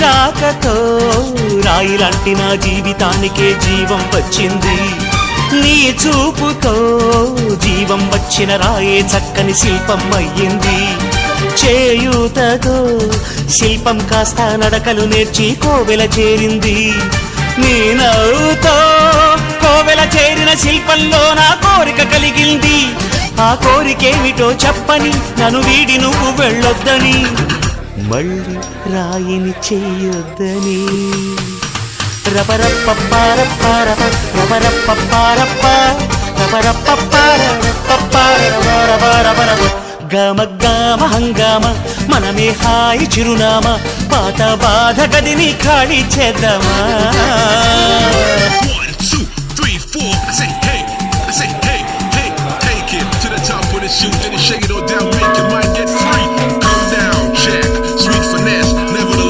రాకతో రాయిలాంటి నా జీవితానికే జీవం వచ్చింది. నీ చూపుతో జీవం వచ్చిన రాయే చక్కని శిల్పం అయ్యింది. చేయూతతో శిల్పం కాస్త నడకలు నేర్చి కోవెల చేరింది. నీ నవ్వుతో కోవెల చేరిన శిల్పంలో నా కోరిక కలిగింది. ఆ కోరికేమిటో చెప్పని నన్ను వీడి నువ్వు వెళ్ళొద్దని, మళ్ళీ రాయిని చెయ్యొద్దని. రపరప్పపారప్పారప రపరప్పపారప్ప రపరప్పపారపపారపపారపపారపపారప గమ గమ హంగామ మనమే హాయి చిరునామా, పాత బాధ గదిని ఖాళీ చేద్దామా.